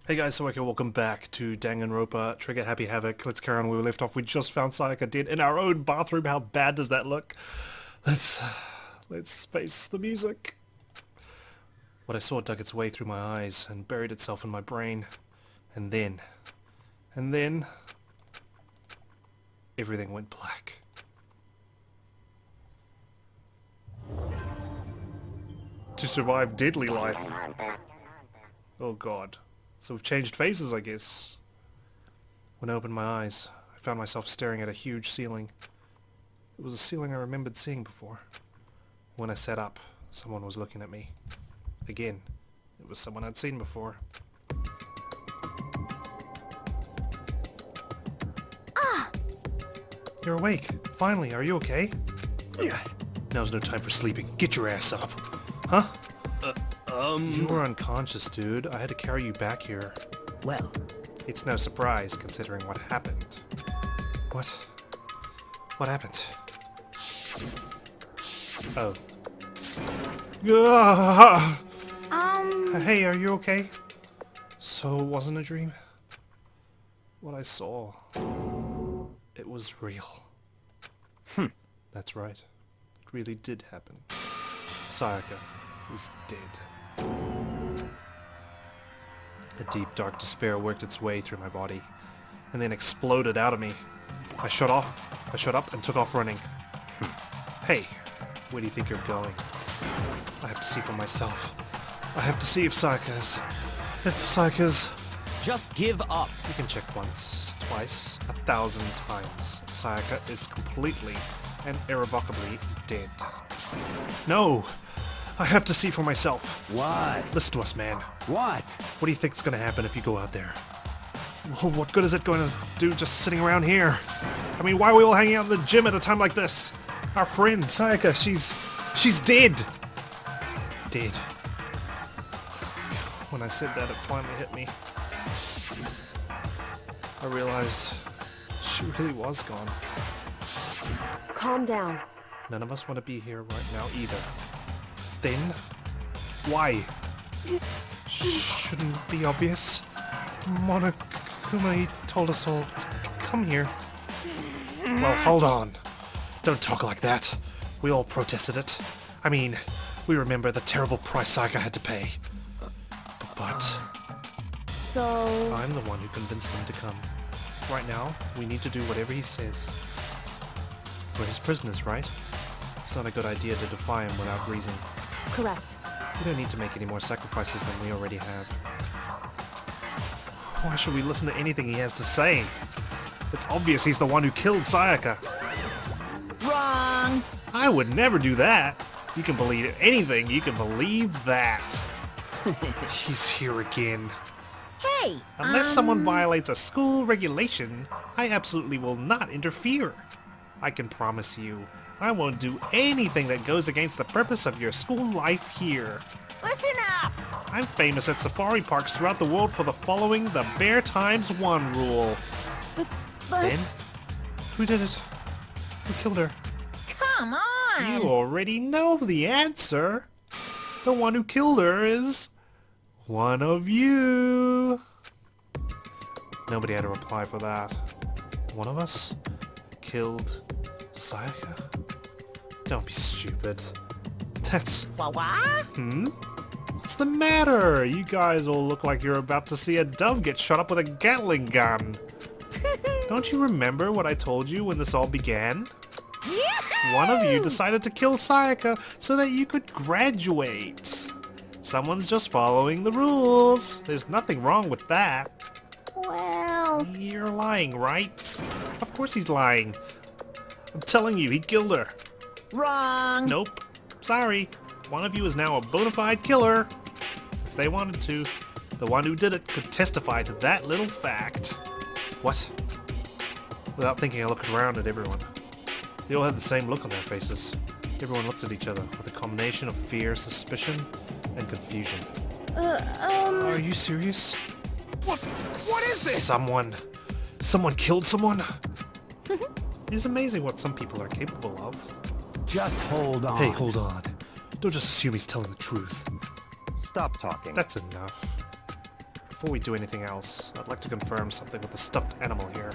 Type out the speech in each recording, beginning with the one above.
Hey guys, so okay, welcome back to Danganronpa, Trigger Happy Havoc. Let's carry on where we left off. We just found Sayaka dead in our own bathroom. How bad does that look? Let's face the music. What I saw dug its way through my eyes and buried itself in my brain. And then, everything went black. To survive deadly life. Oh god. So we've changed faces, I guess. When I opened my eyes, I found myself staring at a huge ceiling. It was a ceiling I remembered seeing before. When I sat up, someone was looking at me. Again, it was someone I'd seen before. Ah! You're awake. Finally, are you okay? Now's no time for sleeping. Get your ass up. Huh? You were unconscious, dude. I had to carry you back here. Well, It's no surprise, considering what happened. What? What happened? Oh. Ah! Hey, are you okay? So it wasn't a dream? What I saw... it was real. That's right. It really did happen. Sayaka is dead. A deep, dark despair worked its way through my body, and then exploded out of me. I shut up and took off running. Hey, where do you think you're going? I have to see for myself. I have to see if Sayaka's... Just give up. You can check once, twice, 1,000 times. Sayaka is completely and irrevocably dead. No! I have to see for myself. What? Listen to us, man. What? What do you think's gonna happen if you go out there? Well, what good is it going to do just sitting around here? I mean, why are we all hanging out in the gym at a time like this? Our friend, Sayaka, she's dead! Dead. When I said that, it finally hit me. I realized she really was gone. calm down. None of us want to be here right now either. Then, why? Shouldn't it be obvious? Monokuma, he told us all to come here. Well, hold on. Don't talk like that. We all protested it. I mean, we remember the terrible price Sayaka had to pay. But So... I'm the one who convinced them to come. Right now, we need to do whatever he says. We're his prisoners, right? It's not a good idea to defy him without reason. correct. We don't need to make any more sacrifices than we already have. Why should we listen to anything he has to say? It's obvious he's the one who killed Sayaka. Wrong! I would never do that. You can believe anything, you can believe that. He's here again. Hey! Unless someone violates a school regulation, I absolutely will not interfere. I can promise you, I won't do anything that goes against the purpose of your school life here. Listen up! I'm famous at safari parks throughout the world for the following the Bear Times 1 rule. But... Then, who did it? Who killed her? Come on! You already know the answer. The one who killed her is... one of you. Nobody had a reply for that. One of us killed Sayaka? Don't be stupid. That's... What? What's the matter? You guys all look like you're about to see a dove get shot up with a Gatling gun. Don't you remember what I told you when this all began? One of you decided to kill Sayaka so that you could graduate. Someone's just following the rules. There's nothing wrong with that. Well... You're lying, right? Of course he's lying. I'm telling you, he killed her. Wrong! Nope. Sorry. One of you is now a bona fide killer. If they wanted to, the one who did it could testify to that little fact. What? Without thinking, I looked around at everyone. They all had the same look on their faces. Everyone looked at each other with a combination of fear, suspicion, and confusion. Are you serious? What is this? Someone killed someone? It's amazing what some people are capable of. Just hold on. Hey, hold on. Don't just assume he's telling the truth. Stop talking. That's enough. Before we do anything else, I'd like to confirm something with the stuffed animal here.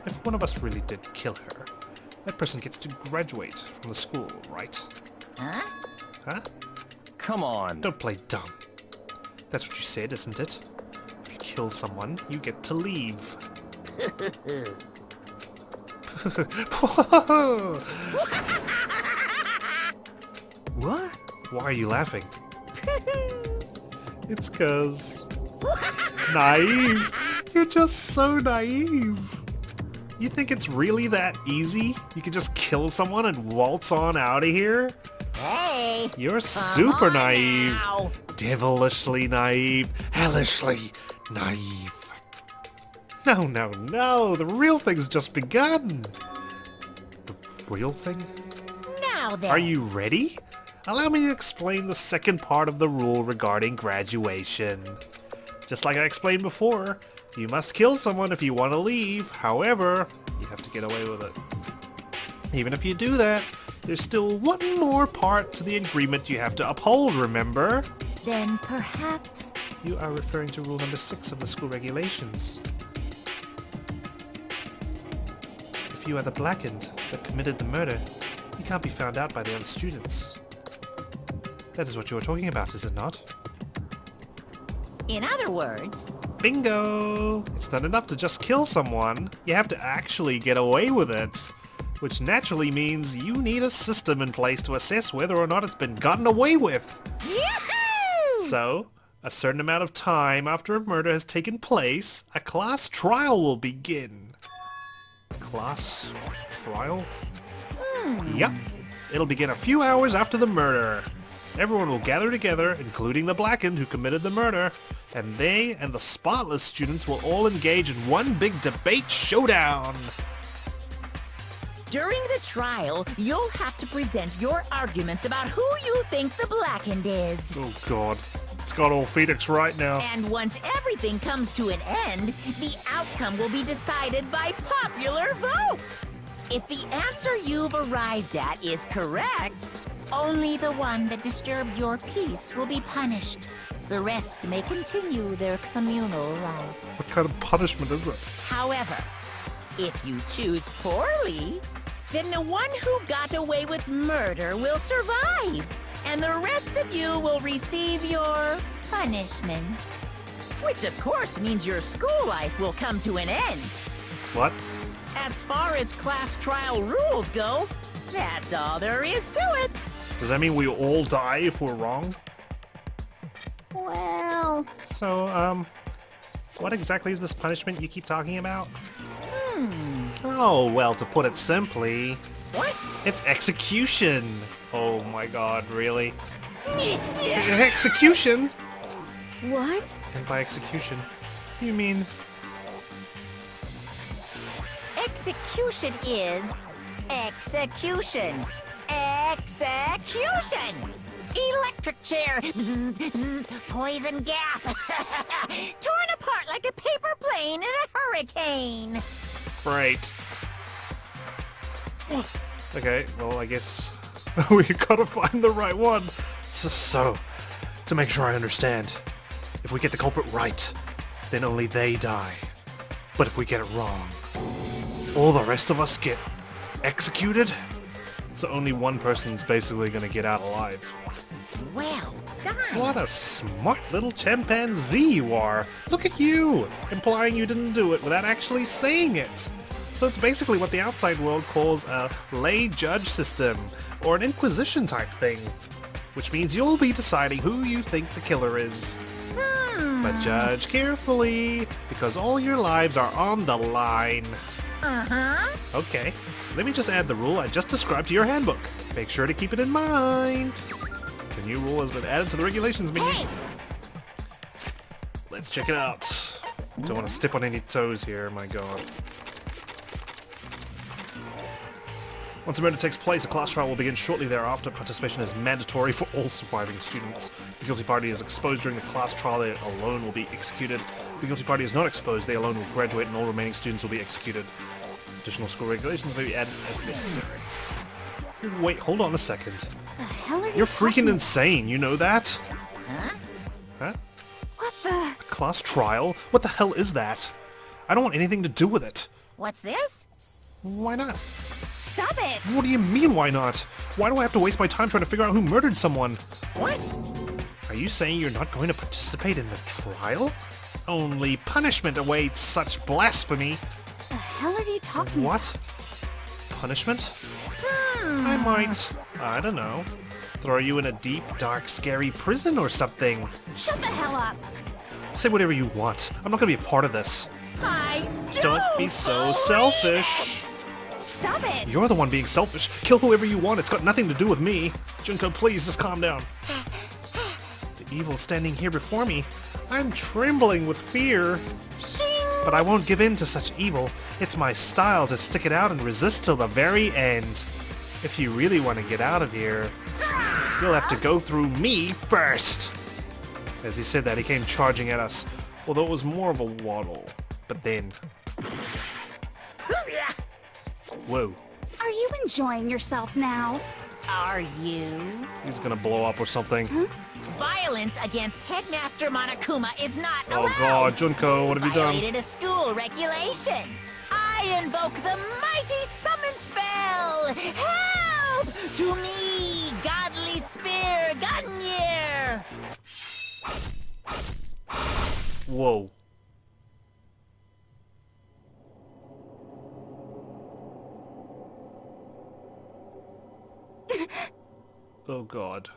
If one of us really did kill her, that person gets to graduate from the school, right? Huh? Huh? Come on. Don't play dumb. That's what you said, isn't it? If you kill someone, you get to leave. What? Why are you laughing? It's 'cause... naive! You're just so naive! You think it's really that easy? You can just kill someone and waltz on out of here? Hey! You're super on naive! now. Devilishly naive! Hellishly naive! No, no, no! The real thing's just begun! The real thing? Now then. Are you ready? Allow me to explain the second part of the rule regarding graduation. Just like I explained before, you must kill someone if you want to leave. However, you have to get away with it. Even if you do that, there's still one more part to the agreement you have to uphold, remember? Then perhaps... You are referring to rule number 6 of the school regulations. If you are the blackened that committed the murder, you can't be found out by the other students. That is what you're talking about, is it not? In other words... Bingo! It's not enough to just kill someone. You have to actually get away with it. Which naturally means you need a system in place to assess whether or not it's been gotten away with. Yahoo! So, a certain amount of time after a murder has taken place, a class trial will begin. Class trial? Yep. It'll begin a few hours after the murder. Everyone will gather together, including the blackened who committed the murder, and they and the spotless students will all engage in one big debate showdown. During the trial, you'll have to present your arguments about who you think the blackened is. Oh god. It's got all Phoenix right now. And once everything comes to an end, the outcome will be decided by popular vote. If the answer you've arrived at is correct, only the one that disturbed your peace will be punished. The rest may continue their communal life. What kind of punishment is it? However, if you choose poorly, then the one who got away with murder will survive, and the rest of you will receive your punishment. Which of course means your school life will come to an end. What? As far as class trial rules go, that's all there is to it. Does that mean we all die if we're wrong? Well... So, what exactly is this punishment you keep talking about? Oh, well, to put it simply... What? It's execution! Oh my god, really? Execution? What? And by execution, you mean... Execution is... execution. Execution! Electric chair! Bzz, bzz, poison gas! Torn apart like a paper plane in a hurricane! Great. Okay, well, I guess we gotta find the right one. So, to make sure I understand, if we get the culprit right, then only they die. But if we get it wrong, all the rest of us get executed? So only one person's basically gonna get out alive. Well done! What a smart little chimpanzee you are! Look at you! Implying you didn't do it without actually saying it! So it's basically what the outside world calls a lay judge system, or an inquisition type thing. Which means you'll be deciding who you think the killer is. But judge carefully, because all your lives are on the line. Uh-huh. Okay, let me just add the rule I just described to your handbook. Make sure to keep it in mind. The new rule has been added to the regulations menu. Hey! Let's check it out. Don't want to step on any toes here, my god. Once a murder takes place, a class trial will begin shortly thereafter. Participation is mandatory for all surviving students. If the guilty party is exposed during the class trial, they alone will be executed. If the guilty party is not exposed, they alone will graduate and all remaining students will be executed. Additional school regulations may be added as necessary. Wait, hold on a second. The hell are you You're freaking talking- insane, you know that? Huh? Huh? What the... A class trial? What the hell is that? I don't want anything to do with it. What's this? Why not? Stop it! What do you mean, why not? Why do I have to waste my time trying to figure out who murdered someone? What? Are you saying you're not going to participate in the trial? Only punishment awaits such blasphemy. The hell are you talking What? about? Punishment? I might, I don't know, throw you in a deep, dark, scary prison or something. Shut the hell up! Say whatever you want. I'm not gonna be a part of this. I Don't be so selfish. Stop it! You're the one being selfish. Kill whoever you want. It's got nothing to do with me. Junko, please just calm down. The evil standing here before me. I'm trembling with fear. But I won't give in to such evil. It's my style to stick it out and resist till the very end. If you really want to get out of here, you'll have to go through me first. As he said that, he came charging at us, although it was more of a waddle. But then... Whoa. Are you enjoying yourself now? Are you? He's gonna blow up or something. Violence against Headmaster Monokuma is not Oh allowed. god, Junko, what have you done? Violated a school regulation. I invoke the mighty summon spell. Help to me, godly spear, Gunyear. Whoa. Oh god.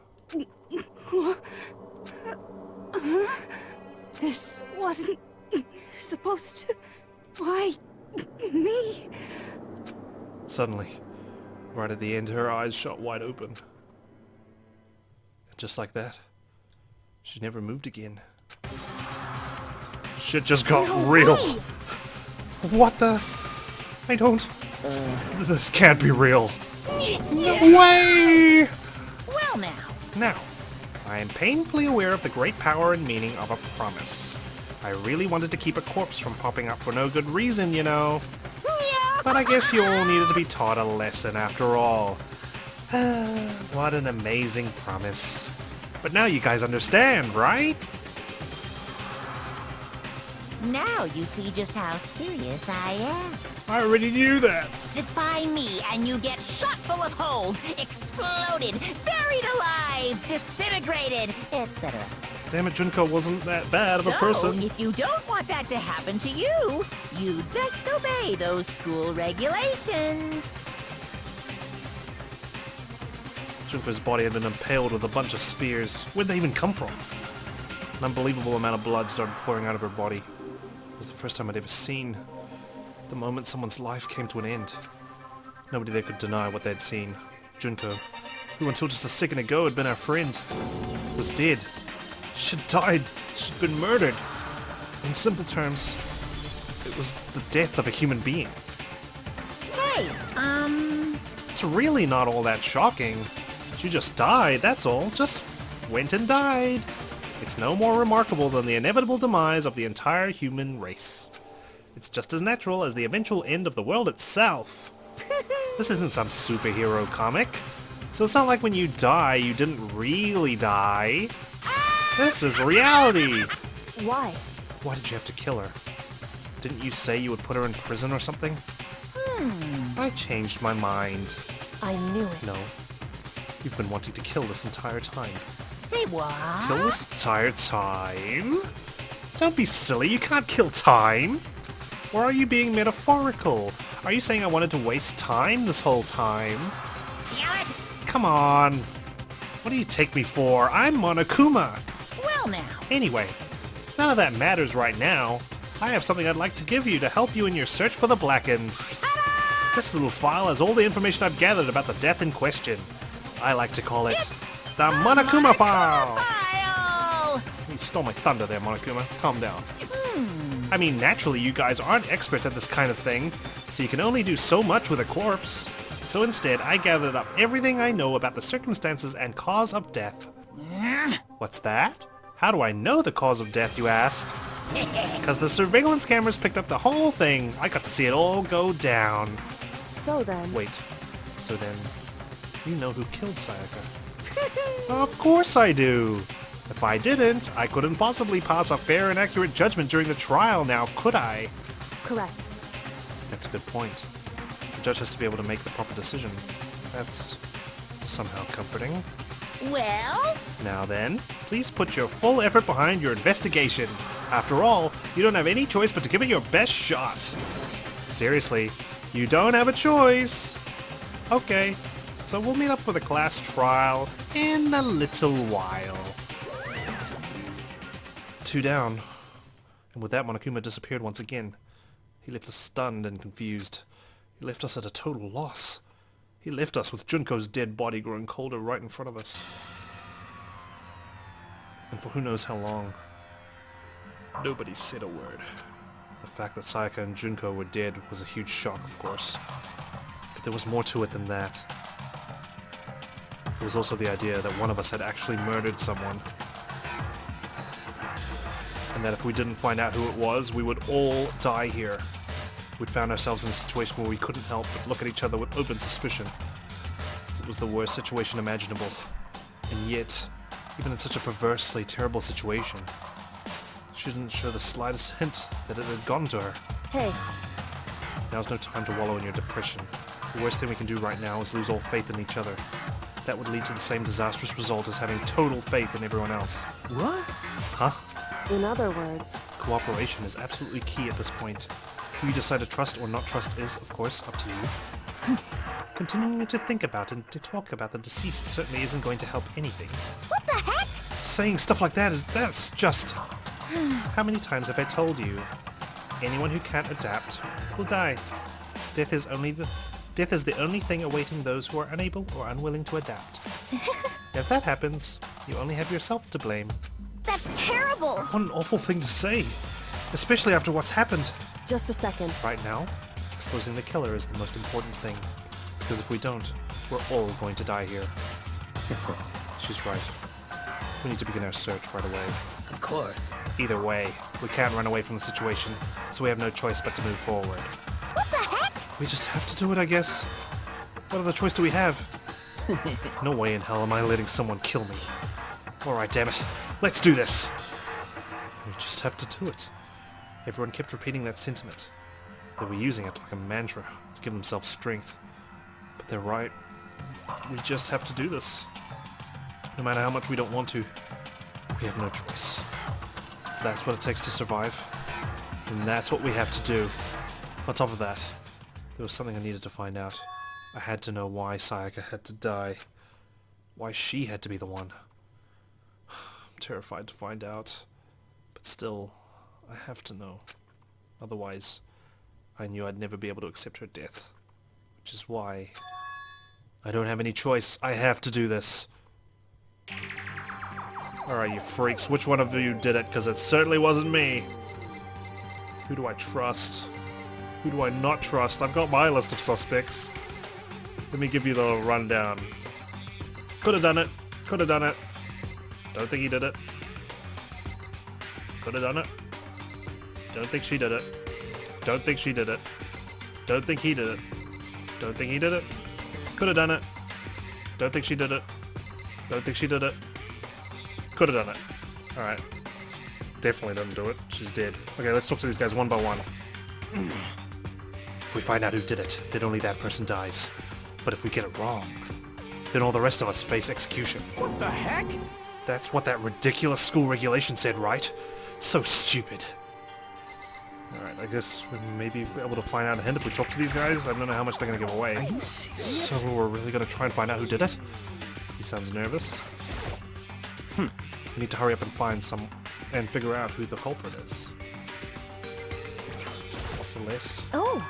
This wasn't supposed to... Why... me? Suddenly, right at the end, her eyes shot wide open. And just like that, she never moved again. Shit just got No real. way. What the? I don't... This can't be real. No way! Well now. Now, I am painfully aware of the great power and meaning of a promise. I really wanted to keep a corpse from popping up for no good reason, you know. But I guess you all needed to be taught a lesson after all. What an amazing promise. But now you guys understand, right? Now you see just how serious I am. I already knew that. Defy me and you get shot full of holes, exploded, buried alive, disintegrated, etc. Damn it, Junko wasn't that bad of a person. If you don't want that to happen to you, you'd best obey those school regulations. Junko's body had been impaled with a bunch of spears. Where'd they even come from? An unbelievable amount of blood started pouring out of her body. It was the first time I'd ever seen. The moment someone's life came to an end. Nobody there could deny what they'd seen. Junko, who until just a second ago had been our friend, was dead. She'd died. She'd been murdered. In simple terms, it was the death of a human being. Hey, It's really not all that shocking. She just died, that's all. Just went and died. It's no more remarkable than the inevitable demise of the entire human race. It's just as natural as the eventual end of the world itself. This isn't some superhero comic. So it's not like when you die, you didn't really die. This is reality. Why? Why did you have to kill her? Didn't you say you would put her in prison or something? I changed my mind. I knew it. No. You've been wanting to kill this entire time. say what? Kill this entire time? Don't be silly, you can't kill time. Or are you being metaphorical? Are you saying I wanted to waste time this whole time? Damn it! Come on. What do you take me for? I'm Monokuma. Well now. Anyway, none of that matters right now. I have something I'd like to give you to help you in your search for the Blackened. This little file has all the information I've gathered about the death in question. I like to call it the Monokuma file. File! You stole my thunder there, Monokuma. Calm down. I mean, naturally, you guys aren't experts at this kind of thing, so you can only do so much with a corpse. So instead, I gathered up everything I know about the circumstances and cause of death. What's that? How do I know the cause of death, you ask? Because the surveillance cameras picked up the whole thing. I got to see it all go down. So then... Wait, so then, you know who killed Sayaka? Of course I do. If I didn't, I couldn't possibly pass a fair and accurate judgment during the trial now, could I? Correct. That's a good point. The judge has to be able to make the proper decision. That's somehow comforting. Well, Now then, please put your full effort behind your investigation. After all, you don't have any choice but to give it your best shot. Seriously, you don't have a choice. Okay, so we'll meet up for the class trial in a little while. 2 down. And with that, Monokuma disappeared once again. He left us stunned and confused. He left us at a total loss. He left us with Junko's dead body growing colder right in front of us. And for who knows how long. Nobody said a word. The fact that Sayaka and Junko were dead was a huge shock, of course. But there was more to it than that. There was also the idea that one of us had actually murdered someone. And that if we didn't find out who it was, we would all die here. We'd found ourselves in a situation where we couldn't help but look at each other with open suspicion. It was the worst situation imaginable. And yet, even in such a perversely terrible situation, she didn't show the slightest hint that it had gotten to her. Hey, Now's no time to wallow in your depression. The worst thing we can do right now is lose all faith in each other. That would lead to the same disastrous result as having total faith in everyone else. What? Huh? in other words, Cooperation is absolutely key at this point. Who you decide to trust or not trust is, of course, up to you. Continuing to think about and to talk about the deceased certainly isn't going to help anything. what the heck? Saying stuff like that's just... How many times have I told you? Anyone who can't adapt will die. Death is the only thing awaiting those who are unable or unwilling to adapt. If that happens, you only have yourself to blame. That's terrible! What an awful thing to say, especially after what's happened. just a second. Right now, exposing the killer is the most important thing. Because if we don't, we're all going to die here. She's right. We need to begin our search right away. Of course. Either way, we can't run away from the situation, so we have no choice but to move forward. What the heck? We just have to do it, I guess. What other choice do we have? No way in hell am I letting someone kill me. Alright, damn it. Let's do this! We just have to do it. Everyone kept repeating that sentiment. They were using it like a mantra to give themselves strength. But they're right. We just have to do this. No matter how much we don't want to, we have no choice. If that's what it takes to survive, then that's what we have to do. On top of that, there was something I needed to find out. I had to know why Sayaka had to die. Why she had to be the one. I'm terrified to find out. But still, I have to know. Otherwise, I knew I'd never be able to accept her death. Which is why I don't have any choice. I have to do this. Alright, you freaks. Which one of you did it? Because it certainly wasn't me. Who do I trust? Who do I not trust? I've got my list of suspects. Let me give you the rundown. Could have done it. Could have done it. Don't think he did it. Could have done it. Don't think she did it. Don't think she did it. Don't think he did it. Don't think he did it. Could have done it. Don't think she did it. Don't think she did it. Could have done it. Alright. Definitely didn't do it. She's dead. Okay, let's talk to these guys one by one. If we find out who did it, then only that person dies. But if we get it wrong, then all the rest of us face execution. What the heck? That's what that ridiculous school regulation said, right? So stupid. Alright, I guess we may be able to find out a hint if we talk to these guys. I don't know how much they're going to give away. Are you serious? So we're really going to try and find out who did it? He sounds nervous. We need to hurry up and find some... and figure out who the culprit is. Celeste? Oh,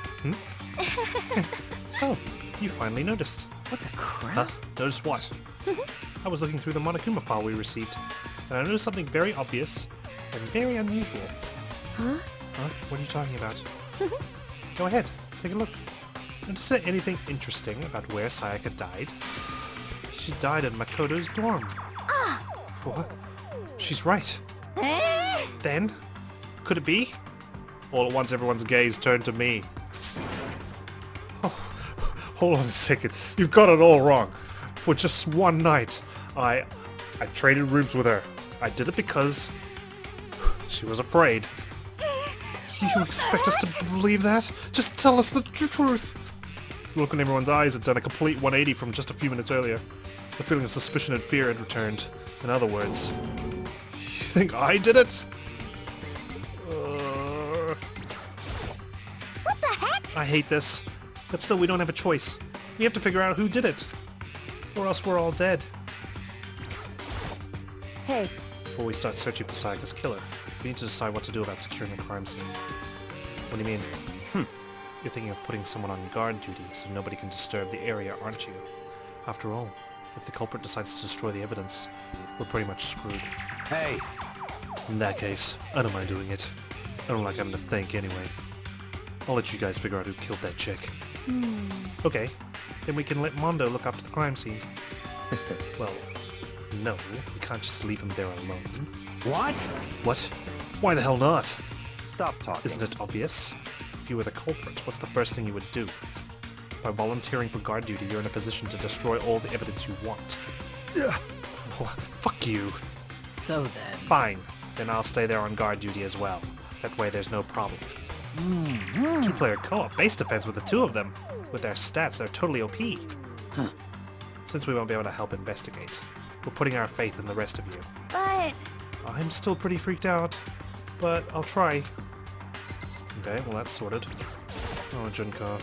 So, you finally noticed. What the crap? Huh? Noticed what? I was looking through the Monokuma file we received, and I noticed something very obvious and very unusual. huh? Huh? What are you talking about? Go ahead, take a look. Notice there anything interesting about where Sayaka died? She died in Makoto's dorm. What? She's right. Then, could it be? All at once everyone's gaze turned to me. Oh, hold on a second. You've got it all wrong. For just one night, I traded rooms with her. I did it because she was afraid. You expect us to believe that? Just tell us the truth. The look in everyone's eyes had done a complete 180 from just a few minutes earlier. The feeling of suspicion and fear had returned. In other words, you think I did it? What the heck? I hate this. But still, we don't have a choice. We have to figure out who did it. Or else we're all dead. Hey, Before we start searching for Sayaka's killer, we need to decide what to do about securing the crime scene. What do you mean? You're thinking of putting someone on guard duty so nobody can disturb the area, aren't you? After all, if the culprit decides to destroy the evidence, we're pretty much screwed. Hey, In that case, I don't mind doing it. I don't like having to think anyway. I'll let you guys figure out who killed that chick. Okay, then we can let Mondo look after the crime scene. Well, no, we can't just leave him there alone. what? What? Why the hell not? Stop talking. Isn't it obvious? If you were the culprit, what's the first thing you would do? By volunteering for guard duty, you're in a position to destroy all the evidence you want. Fuck you. So then. Fine, then I'll stay there on guard duty as well. That way there's no problem. Two-player co-op base defense with the two of them. With their stats, they're totally OP. Since we won't be able to help investigate, we're putting our faith in the rest of you. But I'm still pretty freaked out, but I'll try. Okay, well that's sorted. Oh, Junko.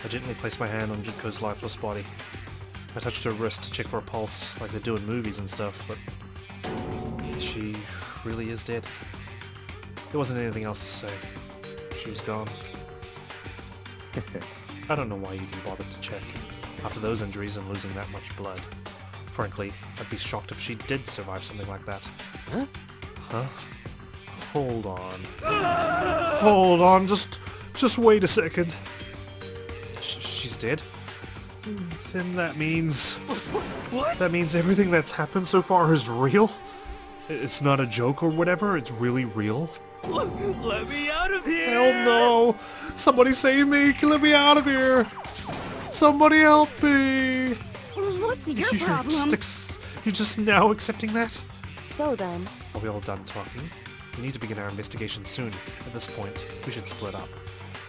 I gently placed my hand on Junko's lifeless body. I touched her wrist to check for a pulse, like they do in movies and stuff, but she really is dead. There wasn't anything else to say. She was gone. I don't know why you even bothered to check. After those injuries and losing that much blood. Frankly, I'd be shocked if she did survive something like that. Huh? Huh? Hold on. Hold on, just wait a second. She's dead? Then that means... What? That means everything that's happened so far is real? It's not a joke or whatever, it's really real? Let me out of here! Hell no! Somebody save me! Let me out of here! Somebody help me! what's your You're problem? you're just now accepting that? so then, Are we all done talking? We need to begin our investigation soon. At this point, we should split up.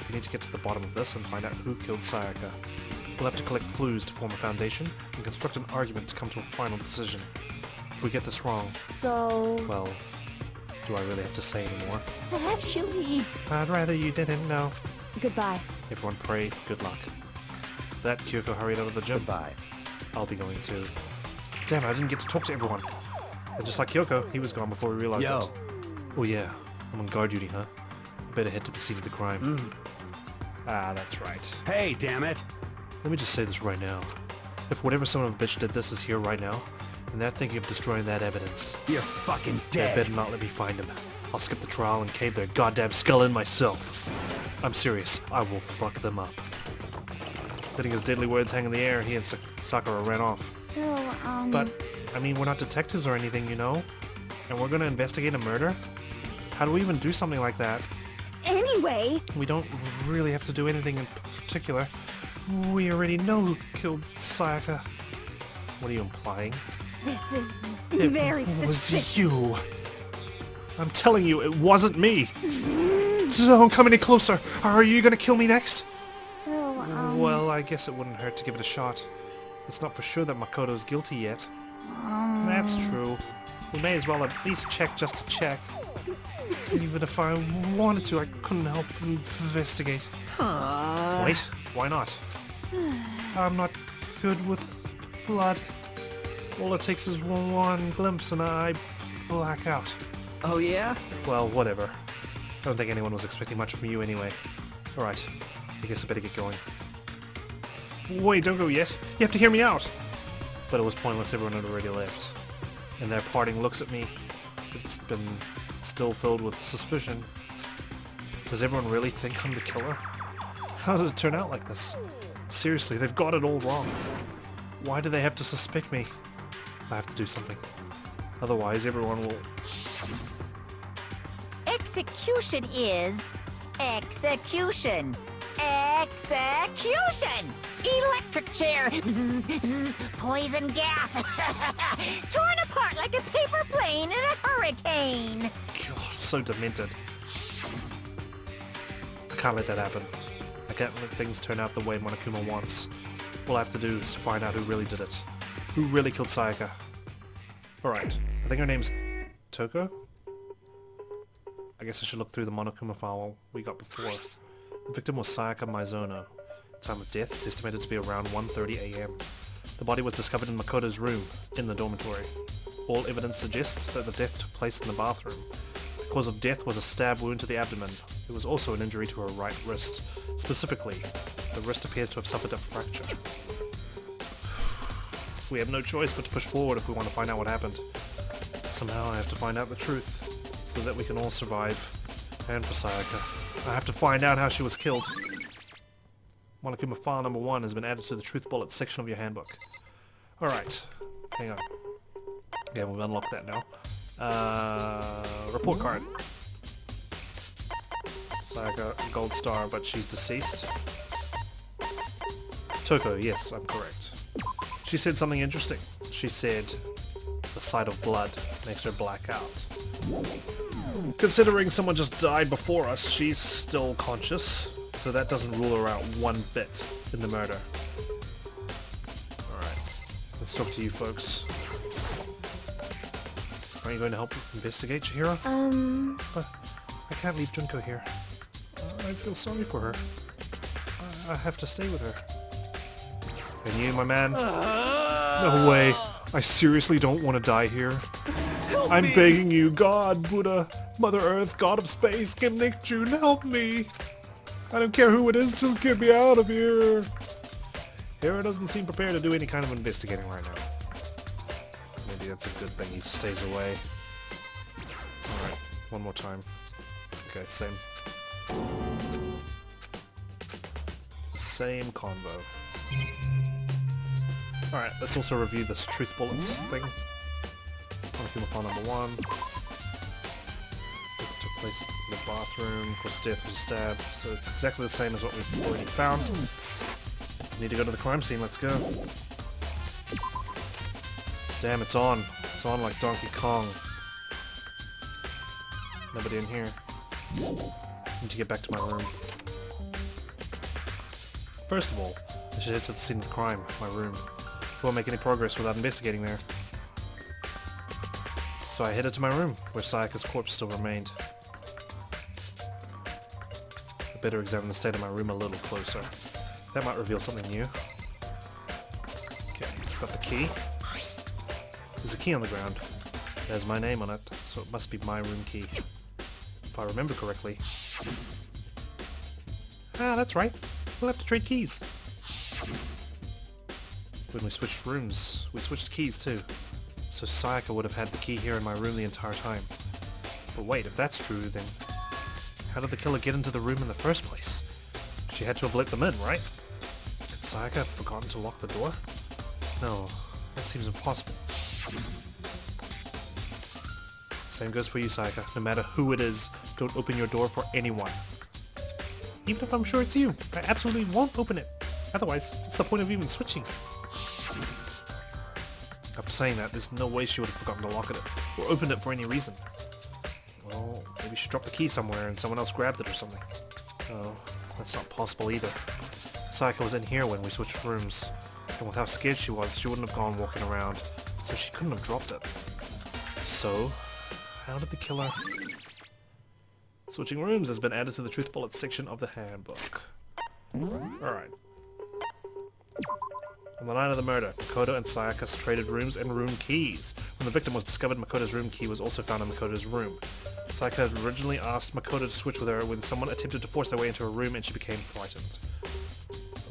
We need to get to the bottom of this and find out who killed Sayaka. We'll have to collect clues to form a foundation and construct an argument to come to a final decision. If we get this wrong, so... well, do I really have to say anymore? Actually, I'd rather you didn't know. Goodbye. Everyone pray for good luck. With that, Kyoko hurried out of the gym. Goodbye. I'll be going too. Damn, I didn't get to talk to everyone. And just like Kyoko, he was gone before we realized Yo. it. Oh yeah, I'm on guard duty, huh? Better head to the scene of the crime. Ah, that's right. Hey, damn it! Let me just say this right now. If whatever son of a bitch did this is here right now, and they're thinking of destroying that evidence, You're fucking they dead. better not let me find him. I'll skip the trial and cave their goddamn skull in myself. I'm serious, I will fuck them up. Letting his deadly words hang in the air, he and Sakura ran off. so, But, I mean, we're not detectives or anything, you know? And we're gonna investigate a murder? How do we even do something like that? anyway, We don't really have to do anything in particular. We already know who killed Sayaka. What are you implying? this is It very was suspicious. you. I'm telling you, it wasn't me. Don't come any closer. Are you gonna kill me next? So, Well, I guess it wouldn't hurt to give it a shot. It's not for sure that Makoto's guilty yet. That's true. We may as well at least check just to check. Even if I wanted to, I couldn't help but investigate. Wait, why not? I'm not good with blood. All it takes is one glimpse and I black out. Oh yeah? Well, whatever. I don't think anyone was expecting much from you anyway. Alright, I guess I better get going. Wait, don't go yet. You have to hear me out! But it was pointless, everyone had already left. And their parting looks at me, it's been still filled with suspicion. Does everyone really think I'm the killer? How did it turn out like this? Seriously, they've got it all wrong. Why do they have to suspect me? I have to do something. Otherwise, everyone will... execution is execution. Execution! Electric chair! Bzz, bzz, poison gas! Torn apart like a paper plane in a hurricane! God, so demented. I can't let that happen. I can't let things turn out the way Monokuma wants. All I have to do is find out who really did it. Who really killed Sayaka? Alright, I think her name's Toko? I guess I should look through the Monokuma file we got before. The victim was Sayaka Maizono. Time of death is estimated to be around 1:30 AM. The body was discovered in Makoto's room, in the dormitory. All evidence suggests that the death took place in the bathroom. The cause of death was a stab wound to the abdomen. There was also an injury to her right wrist. Specifically, the wrist appears to have suffered a fracture. We have no choice but to push forward if we want to find out what happened. Somehow I have to find out the truth, so that we can all survive. And for Sayaka, I have to find out how she was killed. Monokuma file number 1 has been added to the Truth Bullet section of your handbook. Alright, hang on. Okay, we've unlocked that now. Report card. Sayaka, gold star, but she's deceased. Toko, yes, I'm correct. She said something interesting. She said the sight of blood makes her black out. Considering someone just died before us, she's still conscious, so that doesn't rule her out one bit in the murder. Alright, let's talk to you folks. Are you going to help investigate, Chihiro? But I can't leave Junko here. I feel sorry for her. I have to stay with her. And you, my man? No way. I seriously don't want to die here. I'm begging you, God, Buddha, Mother Earth, God of Space, Kim Nick June, help me. I don't care who it is, just get me out of here. Hero doesn't seem prepared to do any kind of investigating right now. Maybe that's a good thing he stays away. Alright, one more time. Okay, same. Same convo. Alright, let's also review this Truth Bullets thing. Monokuma file number 1. Death took place in the bathroom. Of course, death was a stab, so it's exactly the same as what we've already found. Need to go to the crime scene, let's go. Damn, it's on. It's on like Donkey Kong. Nobody in here. Need to get back to my room. First of all, I should head to the scene of the crime, my room. We won't make any progress without investigating there. So I headed to my room, where Sayaka's corpse still remained. I better examine the state of my room a little closer. That might reveal something new. Okay, got the key. There's a key on the ground. It has my name on it, so it must be my room key. If I remember correctly. Ah, that's right. We'll have to trade keys. When we switched rooms, we switched keys too. So Sayaka would have had the key here in my room the entire time. But wait, if that's true, then how did the killer get into the room in the first place? She had to have let them in, right? Could Sayaka have forgotten to lock the door? No, that seems impossible. Same goes for you, Sayaka. No matter who it is, don't open your door for anyone. Even if I'm sure it's you, I absolutely won't open it. Otherwise, what's the point of even switching? After saying that, there's no way she would have forgotten to lock it or opened it for any reason. Well, maybe she dropped the key somewhere and someone else grabbed it or something. Oh, that's not possible either. Sayaka was in here when we switched rooms, and with how scared she was, she wouldn't have gone walking around, so she couldn't have dropped it. So, how did the killer... Switching rooms has been added to the Truth Bullets section of the handbook. Alright. On the night of the murder, Makoto and Sayaka traded rooms and room keys. When the victim was discovered, Makoto's room key was also found in Makoto's room. Sayaka had originally asked Makoto to switch with her when someone attempted to force their way into her room and she became frightened.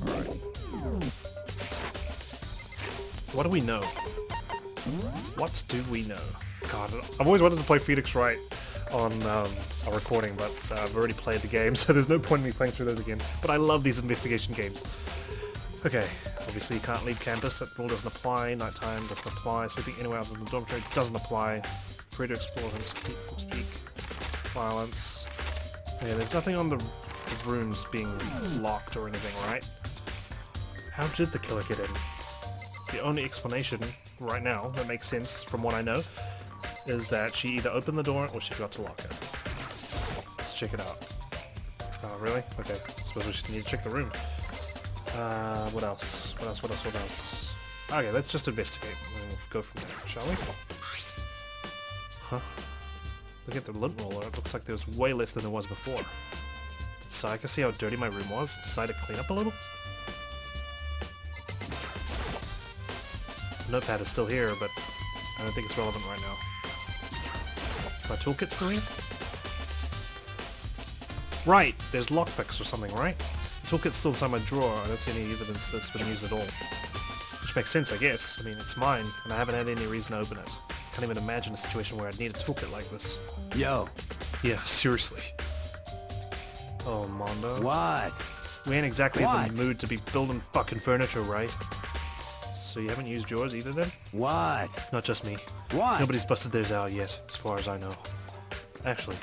Alright. What do we know? What do we know? God, I've always wanted to play Phoenix Wright on a recording, but I've already played the game, so there's no point in me playing through those again. But I love these investigation games. Okay, obviously you can't leave campus, that rule doesn't apply, nighttime doesn't apply, sleeping anywhere other than the dormitory doesn't apply, free to explore home speak, violence. Yeah, there's nothing on the the rooms being locked or anything, right? How did the killer get in? The only explanation right now that makes sense from what I know is that she either opened the door or she forgot to lock it. Let's check it out. Oh, really? Okay. I suppose we should need to check the room. What else? What else? Okay, let's just investigate. We'll go from there, shall we? Huh? Look at the lint roller. It looks like there was way less than there was before. Did Sayaka see how dirty my room was? Decide to clean up a little? The notepad is still here, but I don't think it's relevant right now. Is my toolkit still here? Right! There's lockpicks or something, right? The toolkit's still inside my drawer. I don't see any evidence that's been used at all. Which makes sense, I guess. I mean, it's mine, and I haven't had any reason to open it. I can't even imagine a situation where I'd need a toolkit like this. Yo. Yeah, seriously. Oh, Mondo. What? We ain't exactly in What? the mood to be building fucking furniture, right? So you haven't used yours either then? What? Not just me. What? Nobody's busted theirs out yet, as far as I know. Actually,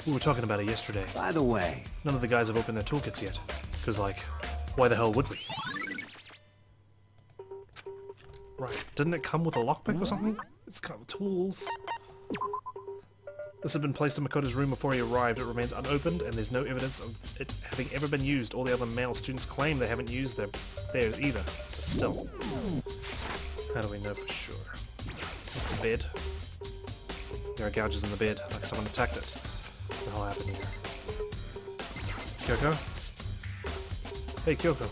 we were talking about it yesterday. By the way. None of the guys have opened their toolkits yet. Because, like, why the hell would we? Right, didn't it come with a lockpick or something? It's kind of tools. This had been placed in Makoto's room before he arrived. It remains unopened, and there's no evidence of it having ever been used. All the other male students claim they haven't used theirs either. But still. How do we know for sure? There's the bed. There are gouges in the bed, like someone attacked it. What the hell happened here? Kyoko? Hey, Kyoko.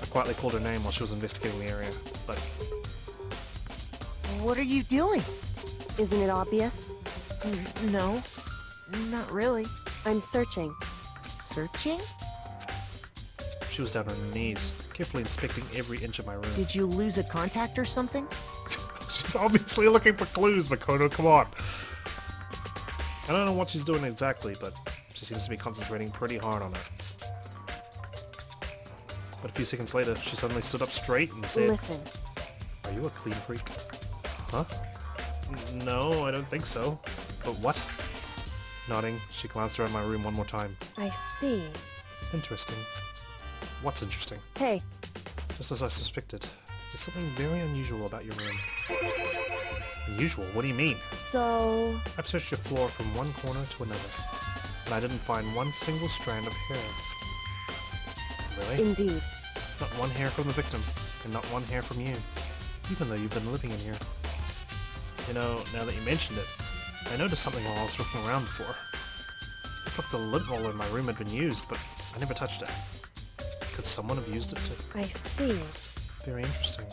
I quietly called her name while she was investigating the area, but... What are you doing? Isn't it obvious? No, not really. I'm searching. Searching? She was down on her knees, carefully inspecting every inch of my room. Did you lose a contact or something? She's obviously looking for clues, Makoto, come on! I don't know what she's doing exactly, but she seems to be concentrating pretty hard on it. But a few seconds later, she suddenly stood up straight and said, Listen. Are you a clean freak? Huh? No, I don't think so. But what? Nodding, she glanced around my room one more time. I see. Interesting. What's interesting? Hey, Just as I suspected, there's something very unusual about your room. Unusual? What do you mean? so... I've searched your floor from one corner to another, and I didn't find one single strand of hair. Really? Indeed. Not one hair from the victim, and not one hair from you, even though you've been living in here. You know, now that you mentioned it, I noticed something while I was looking around before. I thought the lint roller in my room had been used, but I never touched it. Could someone have used it to... I see. Very interesting.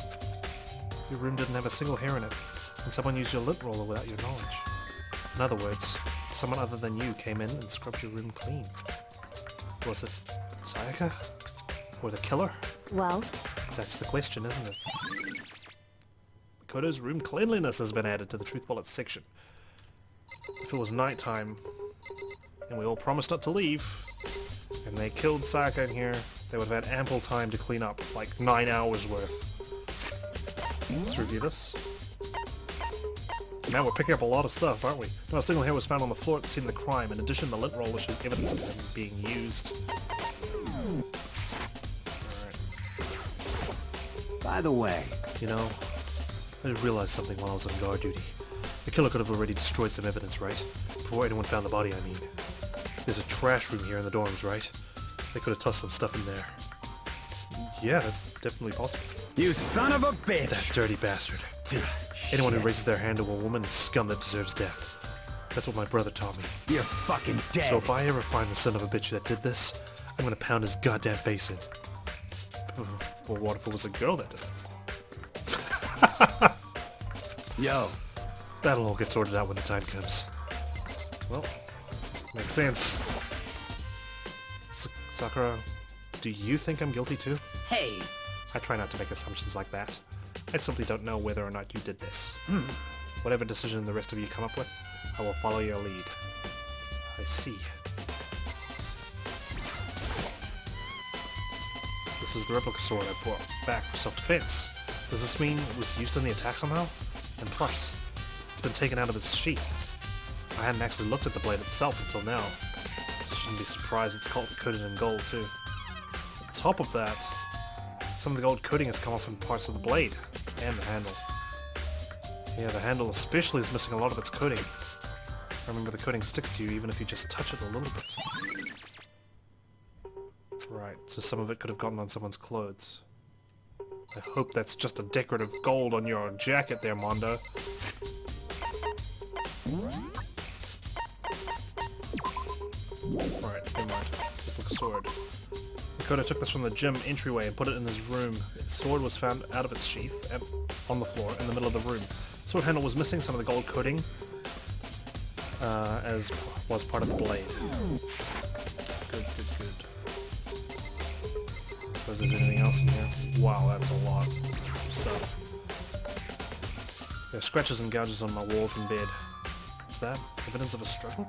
Your room didn't have a single hair in it, and someone used your lint roller without your knowledge. In other words, someone other than you came in and scrubbed your room clean. Was it Sayaka? Or the killer? Well, That's the question, isn't it? Makoto's room cleanliness has been added to the Truth Bullets section. If it was nighttime, and we all promised not to leave, and they killed Sayaka in here, they would have had ample time to clean up, like 9 hours worth. Let's review this. Now we're picking up a lot of stuff, aren't we? Not a single hair was found on the floor at the scene of the crime. In addition, the lint roller shows evidence of them being used. Alright. By the way. You know, I realized something while I was on guard duty. The killer could have already destroyed some evidence, right? Before anyone found the body, I mean. There's a trash room here in the dorms, right? They could have tossed some stuff in there. Yeah, that's definitely possible. You son of a That bitch! dirty bastard. Anyone who raises their hand to a woman is scum that deserves death. That's what my brother taught me. You're fucking dead. So if I ever find the son of a bitch that did this, I'm gonna pound his goddamn face in. Well, what if it was a girl that did it? Yo. That'll all get sorted out when the time comes. Well, makes sense. Sakura, do you think I'm guilty too? Hey, I try not to make assumptions like that. I simply don't know whether or not you did this. Whatever decision the rest of you come up with, I will follow your lead. I see. This is the replica sword I brought back for self-defense. Does this mean it was used in the attack somehow? And plus, it's been taken out of its sheath. I hadn't actually looked at the blade itself until now. Shouldn't be surprised it's coated in gold too. On top of that, some of the gold coating has come off in parts of the blade and the handle. Yeah, the handle especially is missing a lot of its coating. Remember, the coating sticks to you even if you just touch it a little bit. Right, so some of it could have gotten on someone's clothes. I hope that's just a decorative gold on your jacket there, Mondo. Right, never mind. Look, a sword. Makoto took this from the gym entryway and put it in his room. The sword was found out of its sheath and on the floor in the middle of the room. The sword handle was missing some of the gold coating, as was part of the blade. Good. I suppose there's anything else in here. Wow, that's a lot of stuff. There are scratches and gouges on my walls and bed. Is that evidence of a struggle?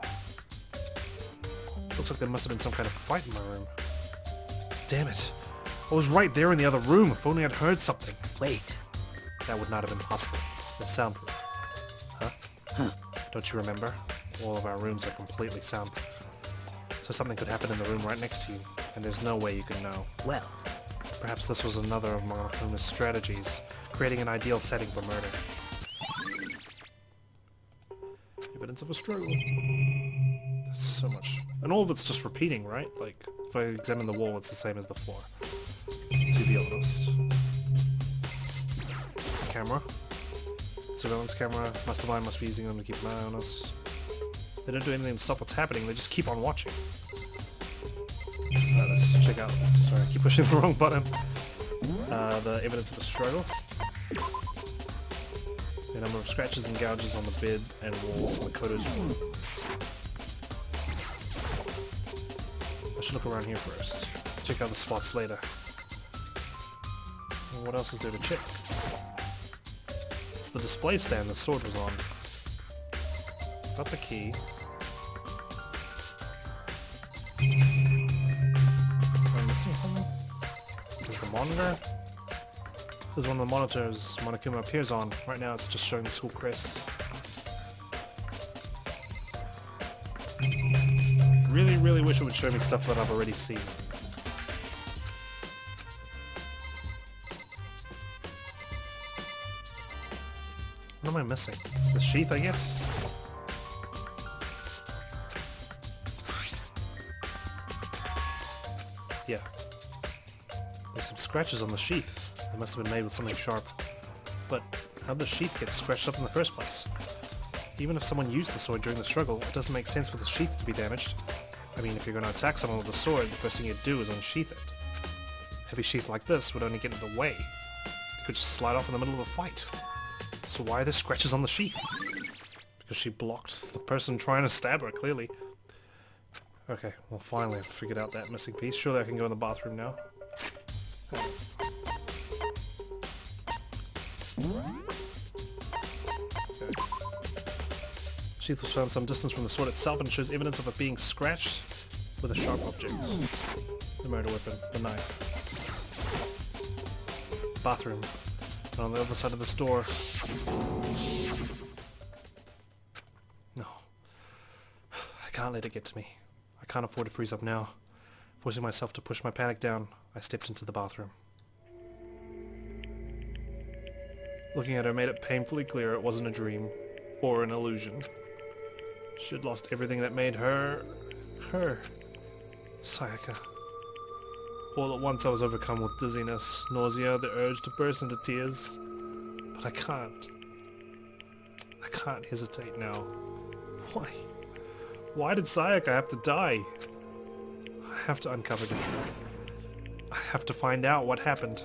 Looks like there must have been some kind of fight in my room. Damn it. I was right there in the other room. If only I'd heard something. Wait. That would not have been possible. It's soundproof. Huh? Don't you remember? All of our rooms are completely soundproof. So something could happen in the room right next to you, and there's no way you can know. Well, Perhaps this was another of Monokuma's strategies, creating an ideal setting for murder. Evidence of a struggle. There's so much. And all of it's just repeating, right? Like, if I examine the wall, it's the same as the floor. To be honest. Camera. Surveillance camera. Mastermind must be using them to keep an eye on us. They don't do anything to stop what's happening, they just keep on watching. Let's check out. Sorry, I keep pushing the wrong button. The evidence of a struggle. The number of scratches and gouges on the bed and walls in Makoto's room. I should look around here first. Check out the spots later. And what else is there to check? It's the display stand the sword was on. Got the key. Am I missing something? There's the monitor. This is one of the monitors Monokuma appears on. Right now it's just showing the school crest. Really wish it would show me stuff that I've already seen. What am I missing? The sheath, I guess? Yeah. There's some scratches on the sheath. They must have been made with something sharp. But how did the sheath get scratched up in the first place? Even if someone used the sword during the struggle, it doesn't make sense for the sheath to be damaged. I mean, if you're going to attack someone with a sword, the first thing you'd do is unsheath it. A heavy sheath like this would only get in the way. It could just slide off in the middle of a fight. So why are there scratches on the sheath? Because she blocked the person trying to stab her, clearly. Okay, well finally I've figured out that missing piece. Surely I can go in the bathroom now. Sheath was found some distance from the sword itself and shows evidence of it being scratched with a sharp object. The murder weapon, the knife. Bathroom. And on the other side of this door. No. I can't let it get to me. I can't afford to freeze up now. Forcing myself to push my panic down, I stepped into the bathroom. Looking at her made it painfully clear it wasn't a dream or an illusion. She had lost everything that made her... Sayaka. All at once I was overcome with dizziness, nausea, the urge to burst into tears. But I can't. I can't hesitate now. Why? Why did Sayaka have to die? I have to uncover the truth. I have to find out what happened.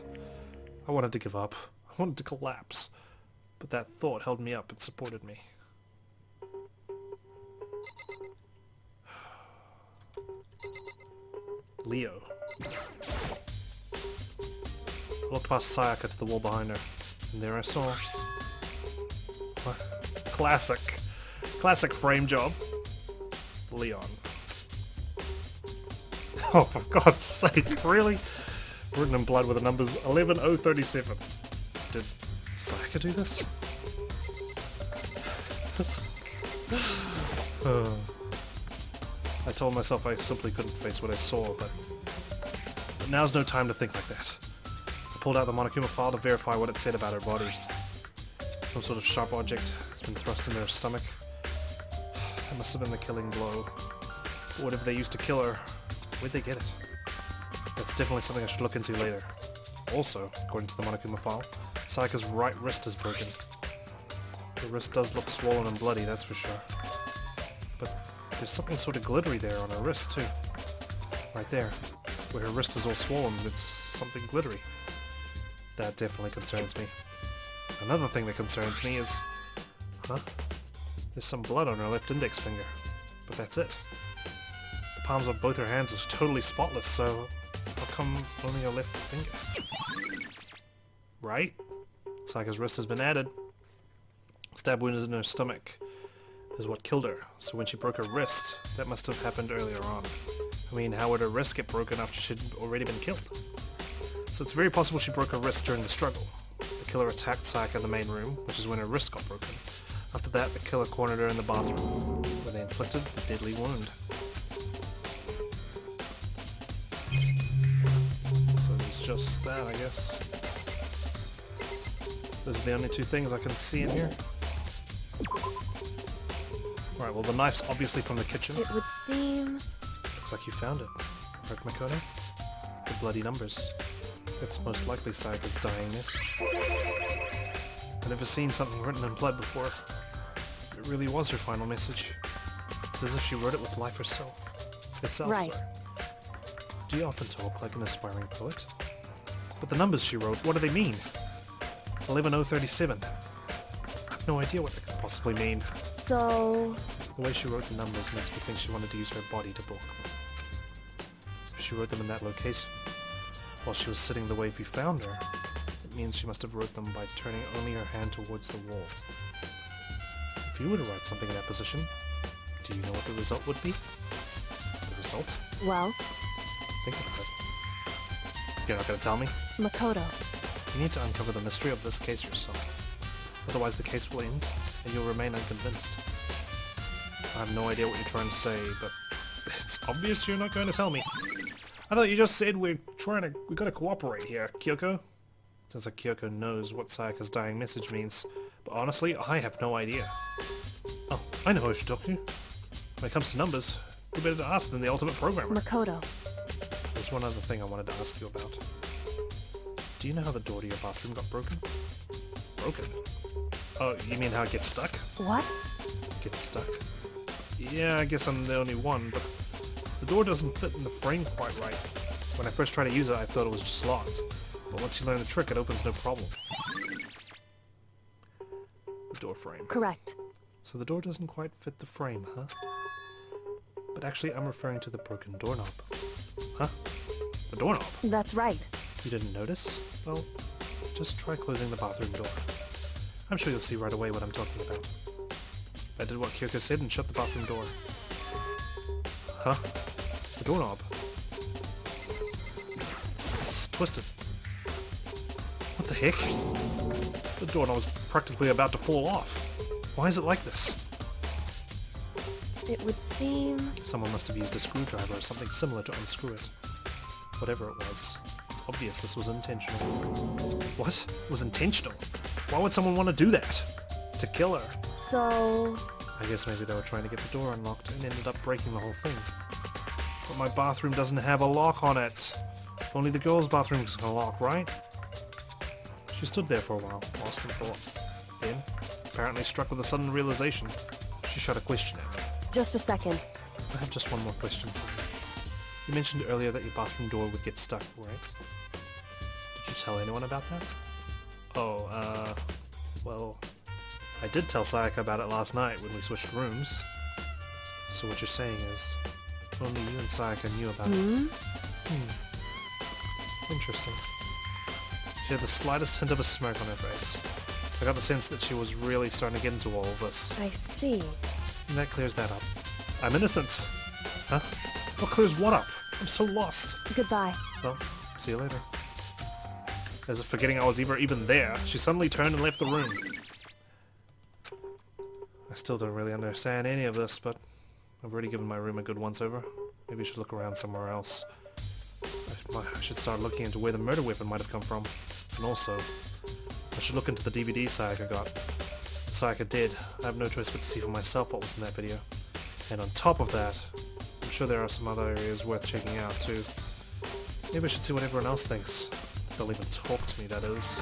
I wanted to give up. I wanted to collapse. But that thought held me up and supported me. Leo. I looked past Sayaka to the wall behind her, and there I saw... Classic. Classic frame job. Leon. Oh, for God's sake, really? Written in blood with the numbers 11037. Did Sayaka do this? I told myself I simply couldn't face what I saw, but now's no time to think like that. I pulled out the Monokuma file to verify what it said about her body. Some sort of sharp object has been thrust into her stomach. That must have been the killing blow. But whatever they used to kill her, where'd they get it? That's definitely something I should look into later. Also, according to the Monokuma file, Sayaka's right wrist is broken. The wrist does look swollen and bloody, that's for sure. But there's something sort of glittery there on her wrist too. Right there. Where her wrist is all swollen, it's something glittery. That definitely concerns me. Another thing that concerns me is... Huh? There's some blood on her left index finger. But that's it. The palms of both her hands are totally spotless, so how come only her left finger? Right? Sayaka's wrist has been added. Stab wound in her stomach is what killed her, so when she broke her wrist, that must have happened earlier on. I mean, how would her wrist get broken after she'd already been killed? So it's very possible she broke her wrist during the struggle. The killer attacked Sayaka in the main room, which is when her wrist got broken. After that, the killer cornered her in the bathroom, where they inflicted the deadly wound. So it's just that, I guess. Those are the only two things I can see in here. Right, well the knife's obviously from the kitchen. It would seem... Looks like you found it. Right, Makoto? The bloody numbers. That's most likely Sayaka's dying message. I've never seen something written in blood before. It really was her final message. It's as if she wrote it with life herself. Itself, Right. sorry. Do you often talk like an aspiring poet? But the numbers she wrote, what do they mean? 11037. I have no idea what they could possibly mean. So... The way she wrote the numbers makes me think she wanted to use her body to block them. If she wrote them in that location, while she was sitting the way you found her, it means she must have wrote them by turning only her hand towards the wall. If you were to write something in that position, do you know what the result would be? The result? well, Think about it. You're not going to tell me? Makoto. You need to uncover the mystery of this case yourself. Otherwise the case will end, and you'll remain unconvinced. I have no idea what you're trying to say, but it's obvious you're not going to tell me. I thought you just said we gotta cooperate here, Kyoko. Sounds like Kyoko knows what Sayaka's dying message means, but honestly, I have no idea. Oh, I know who I should talk to. When it comes to numbers, who better to ask than the ultimate programmer? Makoto. There's one other thing I wanted to ask you about. Do you know how the door to your bathroom got broken? Broken? Oh, you mean how it gets stuck? What? Gets stuck? Yeah, I guess I'm the only one, but the door doesn't fit in the frame quite right. When I first tried to use it, I thought it was just locked. But once you learn the trick, it opens no problem. The door frame. Correct. So the door doesn't quite fit the frame, huh? But actually, I'm referring to the broken doorknob. Huh? The doorknob? That's right. You didn't notice? Well, just try closing the bathroom door. I'm sure you'll see right away what I'm talking about. I did what Kyoko said and shut the bathroom door. Huh? The doorknob. It's twisted. What the heck? The doorknob is practically about to fall off. Why is it like this? It would seem... Someone must have used a screwdriver or something similar to unscrew it. Whatever it was, it's obvious this was intentional. What? It was intentional? Why would someone want to do that? To kill her? So... I guess maybe they were trying to get the door unlocked and ended up breaking the whole thing. But my bathroom doesn't have a lock on it. Only the girls' bathroom's got a lock, right? She stood there for a while, lost in thought. Then, apparently struck with a sudden realization, she shot a question at me. just a second. I have just one more question for you. You mentioned earlier that your bathroom door would get stuck, right? Did you tell anyone about that? Oh, well, I did tell Sayaka about it last night when we switched rooms. So what you're saying is, only you and Sayaka knew about it. Interesting. She had the slightest hint of a smirk on her face. I got the sense that she was really starting to get into all of this. I see. And that clears that up. I'm innocent. Huh? What clears what up? I'm so lost. Goodbye. Well, see you later. As if forgetting I was even there, she suddenly turned and left the room. I still don't really understand any of this, but I've already given my room a good once-over. Maybe I should look around somewhere else. I should start looking into where the murder weapon might have come from. And also, I should look into the DVD Sayaka got. Sayaka did. I have no choice but to see for myself what was in that video. And on top of that, I'm sure there are some other areas worth checking out too. Maybe I should see what everyone else thinks. If they'll even talk to me, that is.